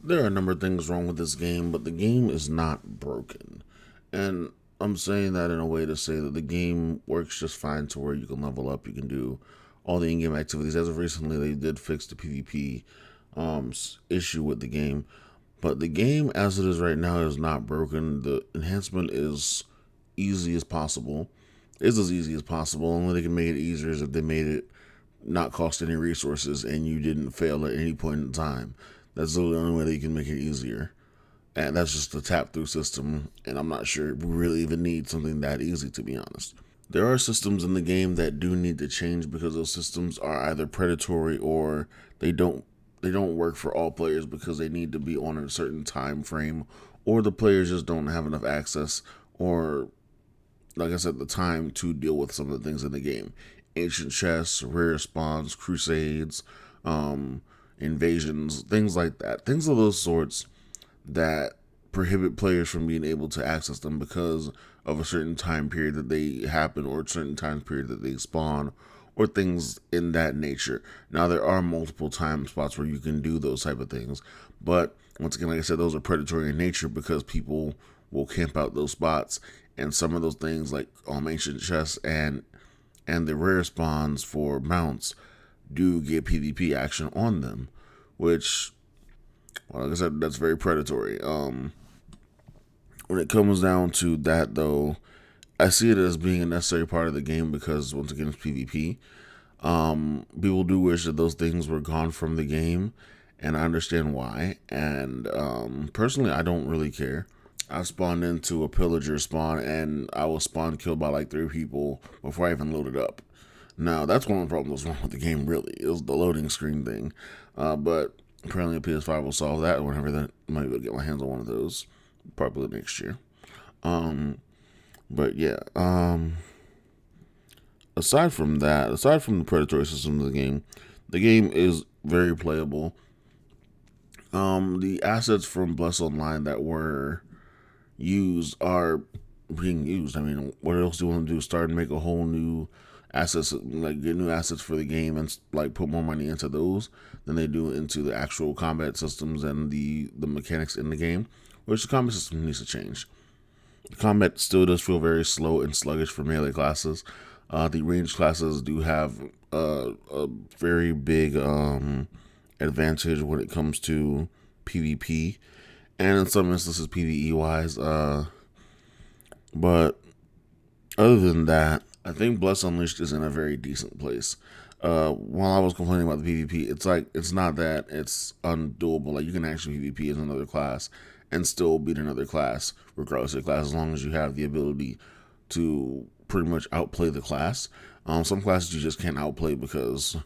There are a number of things wrong with this game, but the game is not broken. And I'm saying that in a way to say that the game works just fine to where you can level up, you can do all the in-game activities. As of recently, they did fix the PvP issue with the game, but the game as it is right now is not broken. The enhancement is easy as possible, is as easy as possible. Only they can make it easier is if they made it not cost any resources and you didn't fail at any point in time. That's the only way that you can make it easier. And that's just a tap through system, and I'm not sure we really even need something that easy, to be honest. There are systems in the game that do need to change because those systems are either predatory or they don't work for all players because they need to be on a certain time frame, or the players just don't have enough access, or like I said, the time to deal with some of the things in the game. Ancient chests, rare spawns, crusades, um, invasions, things like that. Things of those sorts that prohibit players from being able to access them because of a certain time period that they happen, or a certain time period that they spawn, or things in that nature. Now there are multiple time spots where you can do those type of things, but once again, like I said, those are predatory in nature because people will camp out those spots, and some of those things like ancient chests and the rare spawns for mounts do get PvP action on them, which, well, like I said, that's very predatory. When it comes down to that, though, I see it as being a necessary part of the game because once again, it's PvP. People do wish that those things were gone from the game, and I understand why. And personally, I don't really care. I spawned into a pillager spawn, and I was spawn killed by like 3 people before I even loaded up. Now, that's one of the problems wrong with the game, really. It was the loading screen thing. But apparently, a PS5 will solve that whenever that I might be able to get my hands on one of those, probably next year. Um, but yeah, aside from the predatory system of the game is very playable. The assets from Bless Online that were used are being used. I mean, what else do you want to do? Start and make a whole new assets, like get new assets for the game, and like put more money into those than they do into the actual combat systems and the mechanics in the game, which the combat system needs to change. The combat still does feel very slow and sluggish for melee classes. The range classes do have a very big advantage when it comes to PvP, and in some instances PvE wise. But other than that, I think Bless Unleashed is in a very decent place. While I was complaining about the PvP, it's like it's not that it's undoable. Like you can actually PvP as another class and still beat another class, regardless of the class, as long as you have the ability to pretty much outplay the class. Some classes you just can't outplay because,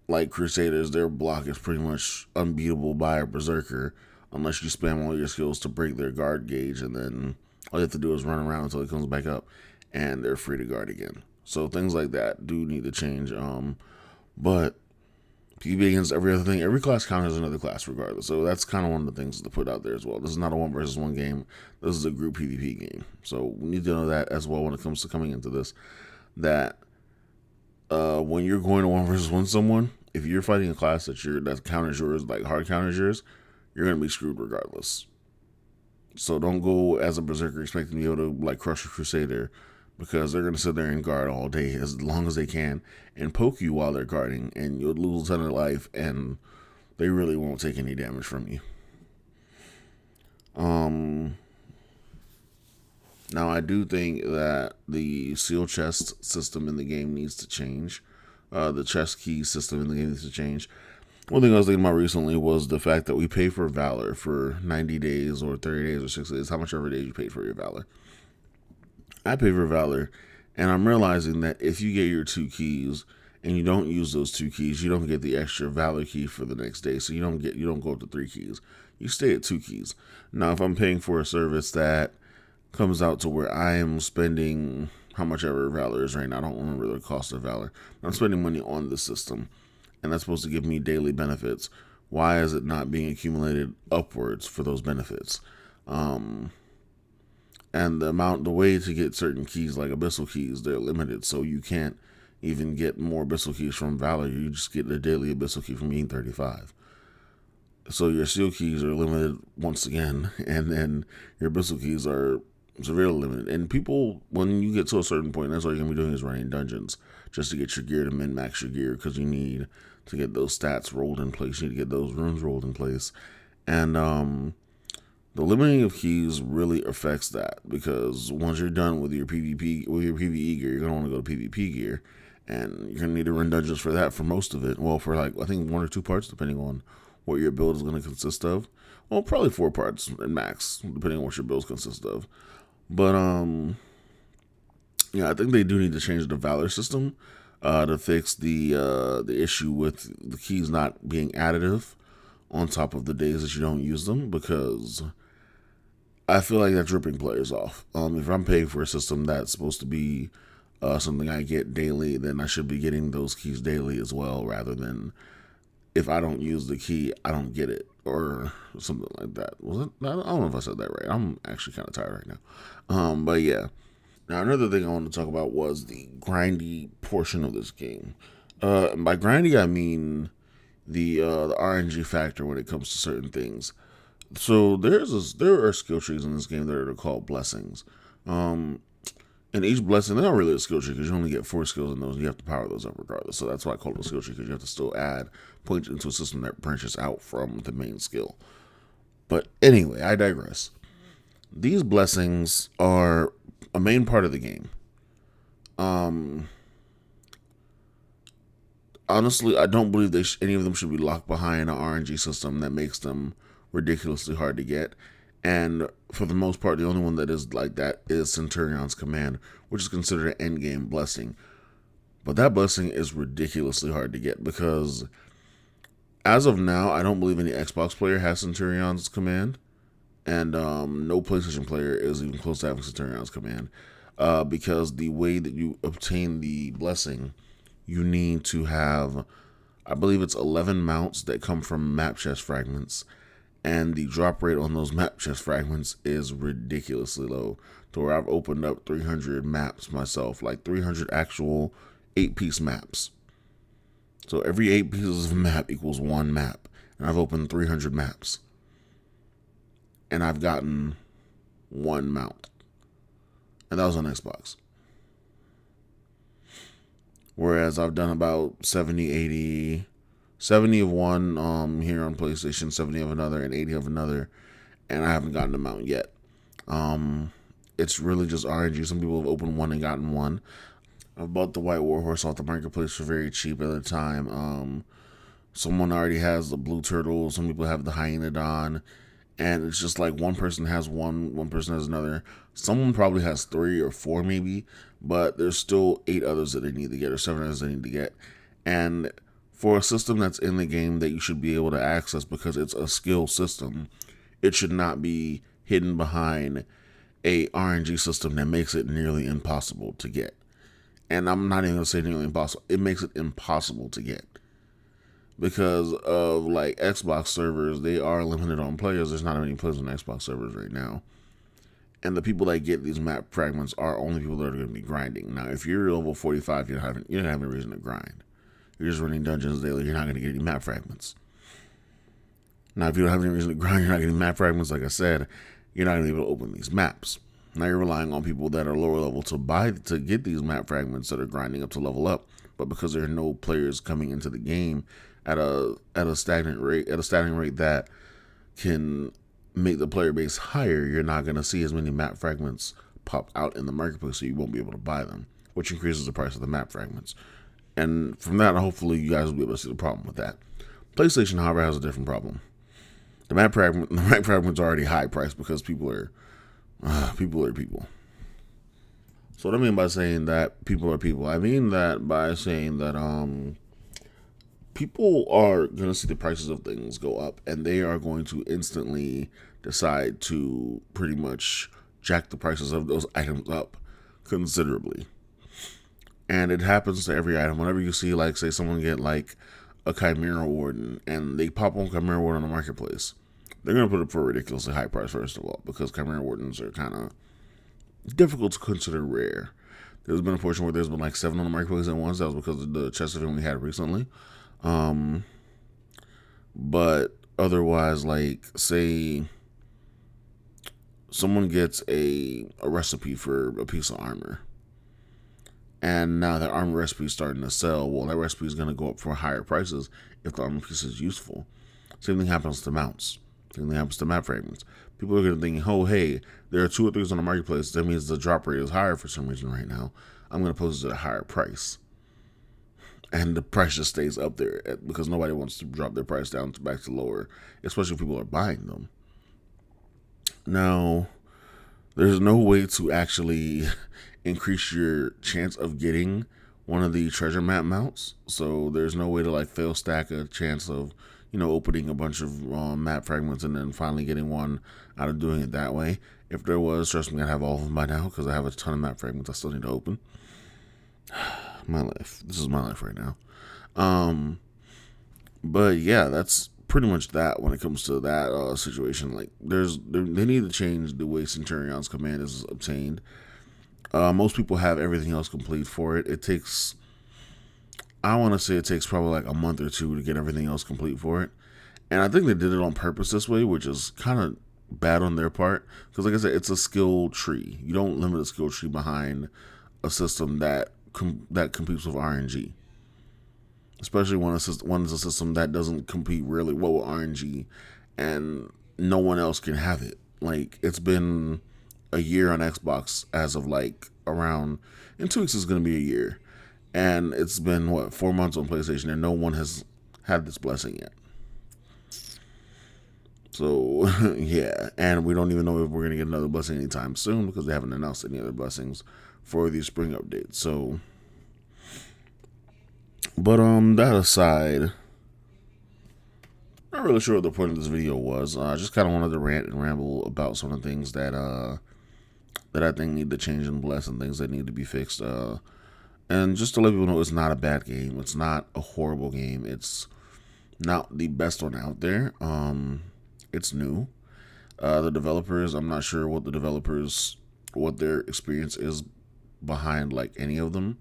like Crusaders, their block is pretty much unbeatable by a Berserker unless you spam all your skills to break their guard gauge, and then all you have to do is run around until it comes back up, and they're free to guard again. So things like that do need to change. But PvP against every other thing, every class counters another class regardless. So that's kind of one of the things to put out there as well. This is not a 1 versus 1 game. This is a group PvP game. So we need to know that as well when it comes to coming into this. That when you're going to 1 versus 1 someone, if you're fighting a class that counters yours, like hard counters yours, you're gonna be screwed regardless. So don't go as a berserker expecting to be able to like crush a crusader, because they're gonna sit there and guard all day as long as they can and poke you while they're guarding, and you'll lose a ton of life, and they really won't take any damage from you. Um, Now I do think that the seal chest system in the game needs to change. The chest key system in the game needs to change. One thing I was thinking about recently was the fact that we pay for Valor for 90 days or 30 days or 60 days, how much ever days you paid for your Valor. I pay for Valor, and I'm realizing that if you get your 2 keys and you don't use those 2 keys, you don't get the extra Valor key for the next day. So you don't go up to 3 keys. You stay at 2 keys. Now, if I'm paying for a service that comes out to where I am spending how much ever Valor is right now, I don't remember the cost of Valor. I'm spending money on the system, and that's supposed to give me daily benefits. Why is it not being accumulated upwards for those benefits? And the way to get certain keys, like abyssal keys, they're limited, so you can't even get more abyssal keys from Valor. You just get a daily abyssal key from being 35. So your seal keys are limited once again, and then your abyssal keys are severely limited. And people, when you get to a certain point, that's all you're gonna be doing is running dungeons just to get your gear to min max your gear, because you need to get those stats rolled in place. You need to get those runes rolled in place, and the limiting of keys really affects that, because once you're done with your PvE gear, you're gonna want to go to PvP gear, and you're gonna need to run dungeons for that for most of it. Well, for like I think 1 or 2 parts, depending on what your build is going to consist of. Well, probably 4 parts at max, depending on what your builds consist of. But yeah, I think they do need to change the Valor system to fix the issue with the keys not being additive on top of the days that you don't use them, because I feel like that's ripping players off. If I'm paying for a system that's supposed to be something I get daily, then I should be getting those keys daily as well, rather than if I don't use the key, I don't get it, or something like that. Was it? I don't know if I said that right. I'm actually kind of tired right now. But yeah. Now another thing I want to talk about was the grindy portion of this game. And by grindy, I mean the RNG factor when it comes to certain things. So there are skill trees in this game that are called blessings. And each blessing, they're not really a skill tree, because you only get 4 skills in those, and you have to power those up regardless. So that's why I call it a skill tree, because you have to still add points into a system that branches out from the main skill. But anyway, I digress. These blessings are a main part of the game. Honestly, I don't believe any of them should be locked behind an RNG system that makes them ridiculously hard to get. And for the most part, the only one that is like that is Centurion's Command, which is considered an endgame blessing. But that blessing is ridiculously hard to get, because as of now, I don't believe any Xbox player has Centurion's Command, and no PlayStation player is even close to having Centurion's Command, because the way that you obtain the blessing, you need to have, I believe it's 11 mounts that come from map chest fragments, and the drop rate on those map chest fragments is ridiculously low, to where I've opened up 300 maps myself, like 300 actual 8-piece maps. So every 8 pieces of a map equals 1 map, and I've opened 300 maps, and I've gotten 1 mount, and that was on Xbox. Whereas I've done about 70, 80, 70 of one here on PlayStation, 70 of another, and 80 of another, and I haven't gotten a mount yet. It's really just RNG. Some people have opened one and gotten one. I've bought the White Warhorse off the marketplace for very cheap at the time. Someone already has the Blue Turtle. Some people have the Hyaenodon. And it's just like one person has one person has another. Someone probably has 3 or 4 maybe, but there's still 8 others that they need to get, or 7 others they need to get. And for a system that's in the game that you should be able to access because it's a skill system, it should not be hidden behind a RNG system that makes it nearly impossible to get. And I'm not even going to say nearly impossible. It makes it impossible to get. Because of like Xbox servers, they are limited on players. There's not many players on Xbox servers right now. And the people that get these map fragments are only people that are going to be grinding. Now, if you're level 45, you don't have any reason to grind. You're just running dungeons daily. You're not going to get any map fragments. Now, if you don't have any reason to grind, you're not getting map fragments. Like I said, you're not going to be able to open these maps. Now you're relying on people that are lower level to get these map fragments that are grinding up to level up. But because there are no players coming into the game at a stagnant rate that can make the player base higher, you're not going to see as many map fragments pop out in the marketplace, so you won't be able to buy them, which increases the price of the map fragments. And from that, hopefully you guys will be able to see the problem with that. PlayStation, however, has a different problem. The map fragments are already high priced because people are people. So what I mean by saying that people are people, I mean that by saying that people are going to see the prices of things go up, and they are going to instantly decide to pretty much jack the prices of those items up considerably. And it happens to every item. Whenever you see, like, say someone get like a Chimera Warden and they pop on Chimera Warden on the marketplace, they're going to put it for a ridiculously high price, first of all, because Chimera Wardens are kind of difficult to consider rare. There's been a portion where there's been like 7 on the marketplace at once. That was because of the chest event we had recently. But otherwise, like, say someone gets a recipe for a piece of armor, and now that armor recipe is starting to sell. Well, that recipe is going to go up for higher prices if the armor piece is useful. Same thing happens to mounts. Same thing happens to map fragments. People are going to think, oh, hey, there are 2 or 3s on the marketplace. That means the drop rate is higher for some reason right now. I'm going to post it at a higher price. And the price just stays up there because nobody wants to drop their price down back to lower, especially if people are buying them. Now, there's no way to actually increase your chance of getting one of the treasure map mounts. So there's no way to like fail stack a chance of, opening a bunch of map fragments and then finally getting one out of doing it that way. If there was, trust me, I'd have all of them by now because I have a ton of map fragments I still need to open. My life. This is my life right now. But yeah, that's pretty much that when it comes to that situation. Like, they need to change the way Centurion's command is obtained. Most people have everything else complete for it. It takes, I want to say it takes probably like a month or 2 to get everything else complete for it. And I think they did it on purpose this way, which is kind of bad on their part. Because like I said, it's a skill tree. You don't limit a skill tree behind a system that competes with RNG. Especially when one is a system that doesn't compete really well with RNG and no one else can have it. Like, it's been a year on Xbox as of like around, in 2 weeks it's going to be a year. And it's been, 4 months on PlayStation and no one has had this blessing yet. So, yeah. And we don't even know if we're going to get another blessing anytime soon because they haven't announced any other blessings for the spring update. So, but that aside, not really sure what the point of this video was. I just kind of wanted to rant and ramble about some of the things that I think need to change and bless and things that need to be fixed. And just to let people know, it's not a bad game. It's not a horrible game. It's not the best one out there. It's new. The developers, I'm not sure what their experience is behind like any of them,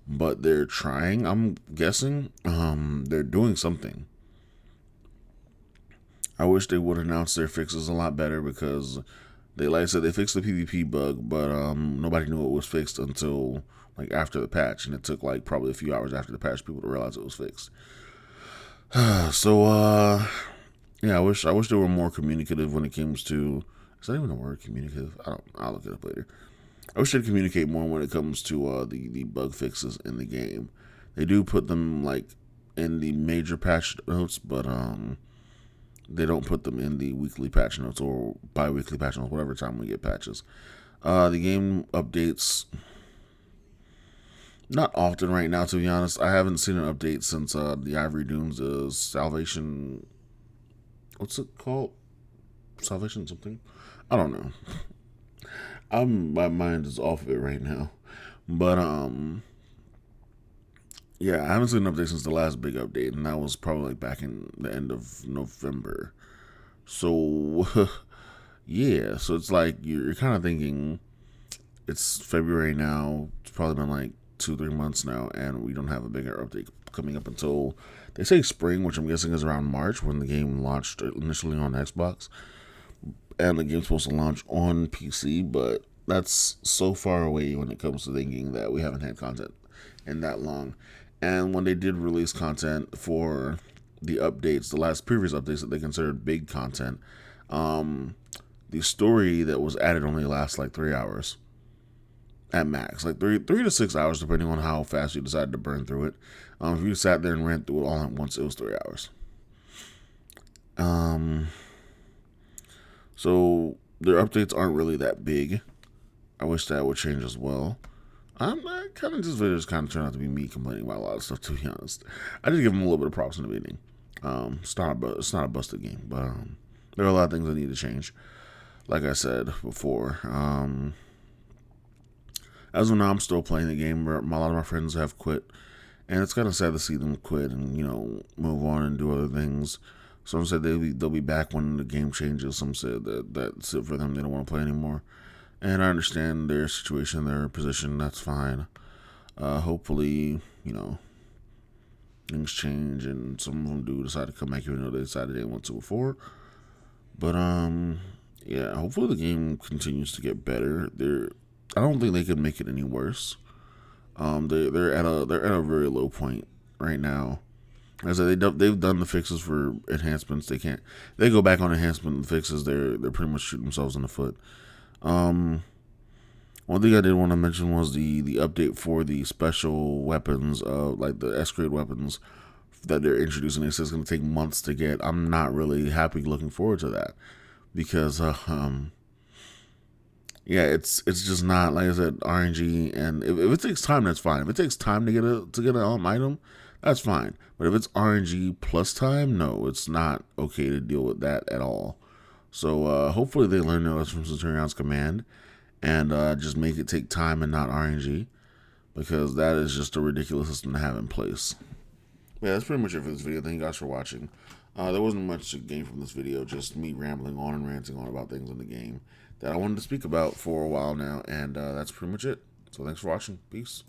but they're trying. I'm guessing they're doing something. I wish they would announce their fixes a lot better because they, like I said, they fixed the PvP bug, but nobody knew it was fixed until like after the patch, and it took like probably a few hours after the patch people to realize it was fixed. So yeah, I wish they were more communicative when it comes to. Is that even a word, communicative? I'll look it up later. I wish they'd communicate more when it comes to the bug fixes in the game. They do put them like in the major patch notes, but they don't put them in the weekly patch notes or bi-weekly patch notes, whatever time we get patches. The game updates not often right now, to be honest. I haven't seen an update since the Ivory Dunes Salvation. What's it called? Salvation something? I don't know. My mind is off of it right now. But yeah, I haven't seen an update since the last big update, and that was probably like back in the end of November. So yeah, so it's like you're kind of thinking it's February now. It's probably been like 2-3 months now, and we don't have a bigger update coming up until they say spring, which I'm guessing is around March when the game launched initially on Xbox. And the game's supposed to launch on PC, but that's so far away when it comes to thinking that we haven't had content in that long. And when they did release content for the updates, the last previous updates that they considered big content, the story that was added only lasts like 3 hours at max, like 3 to 6 hours, depending on how fast you decide to burn through it. If you sat there and ran through it all at once, it was 3 hours. So their updates aren't really that big. I wish that would change as well. This video just kind of turned out to be me complaining about a lot of stuff, to be honest. I did give them a little bit of props in the beginning. It's not a busted game, but there are a lot of things that need to change. Like I said before, as of now, I'm still playing the game. A lot of my friends have quit, and it's kind of sad to see them quit and move on and do other things. Some said they'll be back when the game changes. Some said that's it for them. They don't want to play anymore. And I understand their situation, their position. That's fine. Hopefully, things change, and some of them do decide to come back even though they decided they didn't want to before. But yeah, hopefully the game continues to get better. I don't think they can make it any worse. They're at a very low point right now. As I said, they've done the fixes for enhancements. They go back on enhancement fixes. They're pretty much shooting themselves in the foot. One thing I did want to mention was the update for the special weapons, like the S-grade weapons that they're introducing. It says it's going to take months to get. I'm not really happy looking forward to that because, yeah, it's just not, like I said, RNG. And if it takes time, that's fine. If it takes time to get an item, that's fine. But if it's RNG plus time, no, it's not okay to deal with that at all. So hopefully they learn their lesson from Centurion's Command and just make it take time and not RNG, because that is just a ridiculous system to have in place. Yeah, that's pretty much it for this video. Thank you guys for watching. There wasn't much to gain from this video, just me rambling on and ranting on about things in the game that I wanted to speak about for a while now, and that's pretty much it. So thanks for watching. Peace.